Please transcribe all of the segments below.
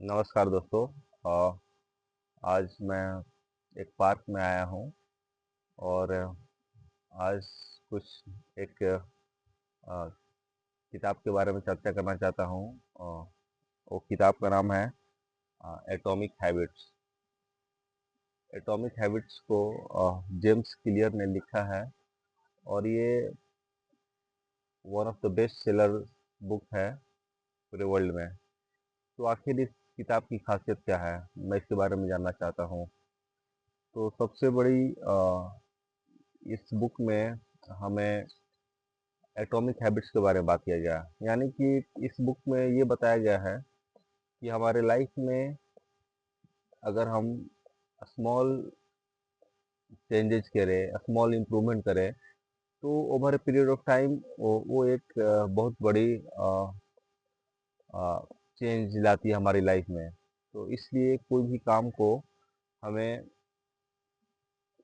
नमस्कार दोस्तों। आज मैं एक पार्क में आया हूँ और आज कुछ एक किताब के बारे में चर्चा करना चाहता हूँ। वो किताब का नाम है एटॉमिक हैबिट्स। एटॉमिक हैबिट्स को जेम्स क्लियर ने लिखा है और ये one of the best seller book है पूरे वर्ल्ड में। तो आखिर इस किताब की खासियत क्या है, मैं इसके बारे में जानना चाहता हूँ। तो सबसे बड़ी इस बुक में हमें एटॉमिक हैबिट्स के बारे में बात किया गया है। यानी कि इस बुक में ये बताया गया है कि हमारे लाइफ में अगर हम स्मॉल चेंजेस करें, स्मॉल इम्प्रूवमेंट करें, तो over a period of time वो एक बहुत बड़ी चेंज लाती है हमारी लाइफ में। तो इसलिए कोई भी काम को हमें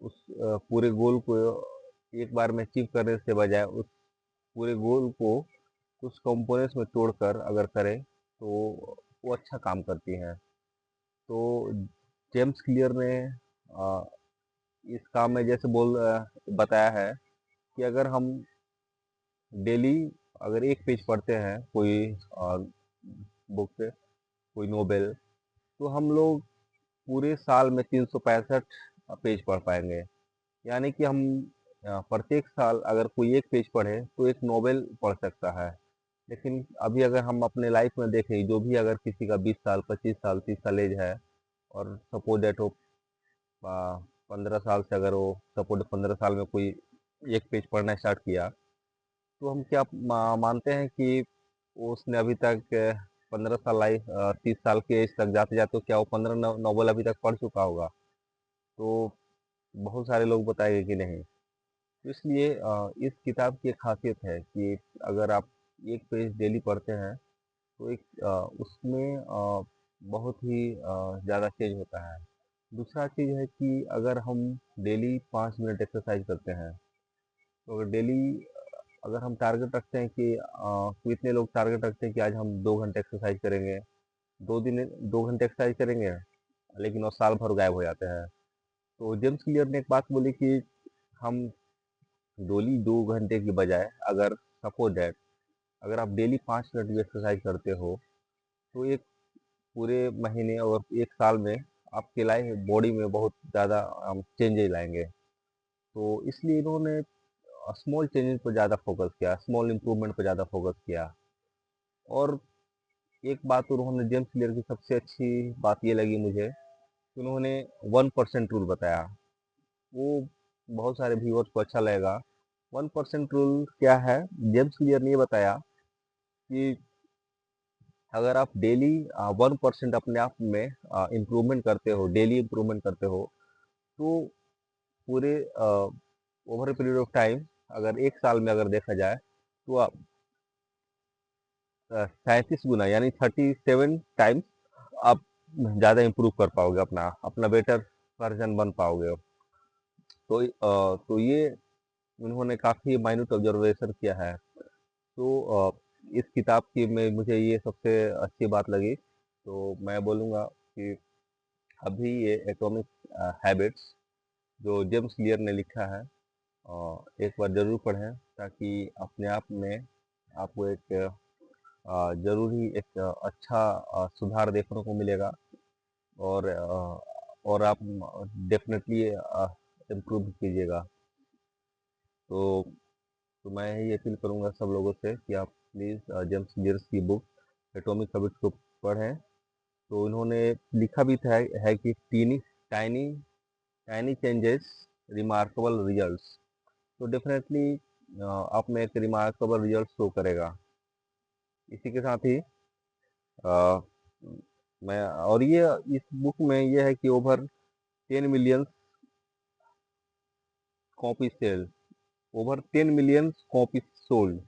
उस पूरे गोल को एक बार में अचीव करने से बजाय उस पूरे गोल को कुछ कंपोनेंट्स में तोड़कर अगर करें तो वो अच्छा काम करती हैं। तो जेम्स क्लियर ने अ, इस काम में जैसे बताया है कि अगर हम डेली अगर एक पेज पढ़ते हैं कोई बुक से, कोई नोवेल, तो हम लोग पूरे साल में 365 पेज पढ़ पाएंगे। यानी कि हम प्रत्येक साल अगर कोई एक पेज पढ़े तो एक नोवेल पढ़ सकता है। लेकिन अभी अगर हम अपने लाइफ में देखें, जो भी अगर किसी का 20 साल, 25 साल, 30 साल एज है और सपोज दैट वो 15 साल से अगर वो सपोज 15 साल में कोई एक पेज पढ़ना स्टार्ट किया, तो हम क्या मानते हैं कि वो उसने अभी तक 15 साल लाइफ 30 साल के एज तक जाते जाते क्या वो 15 नॉवल अभी तक पढ़ चुका होगा? तो बहुत सारे लोग बताएंगे कि नहीं। तो इसलिए इस किताब की एक खासियत है कि अगर आप एक पेज डेली पढ़ते हैं तो एक उसमें बहुत ही ज़्यादा चेंज होता है। दूसरा चीज़ है कि अगर हम डेली 5 मिनट एक्सरसाइज करते हैं, तो अगर डेली अगर हम टारगेट रखते हैं कि कितने लोग टारगेट रखते हैं कि आज हम 2 घंटे एक्सरसाइज करेंगे, 2 घंटे एक्सरसाइज करेंगे, लेकिन वो साल भर गायब हो जाते हैं। तो जेम्स क्लियर ने एक बात बोली कि हम डेली 2 घंटे की बजाय अगर सपोज दैट अगर आप डेली 5 मिनट भी एक्सरसाइज करते हो, तो एक पूरे महीने और एक साल में आपके लाइफ बॉडी में बहुत ज़्यादा चेंजेज लाएंगे। तो इसलिए इन्होंने स्मॉल चेंजेस पर ज़्यादा फोकस किया, स्मॉल इम्प्रूवमेंट पर ज़्यादा फोकस किया। और एक बात उन्होंने जेम्स क्लियर की सबसे अच्छी बात ये लगी मुझे कि उन्होंने 1% रूल बताया। वो बहुत सारे व्यूअर्स को अच्छा लगेगा। 1% रूल क्या है? जेम्स क्लियर ने ये बताया कि अगर आप डेली 1% अपने आप में इम्प्रूवमेंट करते हो, डेली इम्प्रूवमेंट करते हो, तो पूरे over a period of time अगर एक साल में अगर देखा जाए तो आप 37 गुना यानी 37 टाइम्स आप ज़्यादा इम्प्रूव कर पाओगे, अपना अपना बेटर वर्जन बन पाओगे। तो ये उन्होंने काफ़ी माइन्यूट ऑब्जर्वेशन किया है। तो इस किताब की में मुझे ये सबसे अच्छी बात लगी। तो मैं बोलूँगा कि अभी ये एटॉमिक हैबिट्स जो जेम्स क्लियर ने लिखा है, एक बार ज़रूर पढ़ें ताकि अपने आप में आपको एक ज़रूर ही एक अच्छा सुधार देखने को मिलेगा। और आप डेफ़िनेटली इम्प्रूव कीजिएगा। तो तो मैं यही अपील करूँगा सब लोगों से कि आप प्लीज़ जेम्स क्लियर की बुक एटॉमिक हैबिट्स को पढ़ें। तो इन्होंने लिखा भी था है कि teeny tiny tiny changes remarkable results. तो डेफ़िनेटली आप में एक रिमार्केबल रिजल्ट शो करेगा। इसी के साथ ही अ, मैं और ये इस बुक में ये है कि over 10 million copy sale, over 10 million copy sold.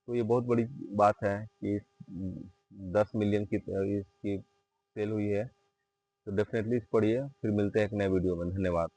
तो ये बहुत बड़ी बात है कि 10 मिलियन की इसकी सेल हुई है। तो डेफ़िनेटली पढ़िए। फिर मिलते हैं एक नए वीडियो में। धन्यवाद।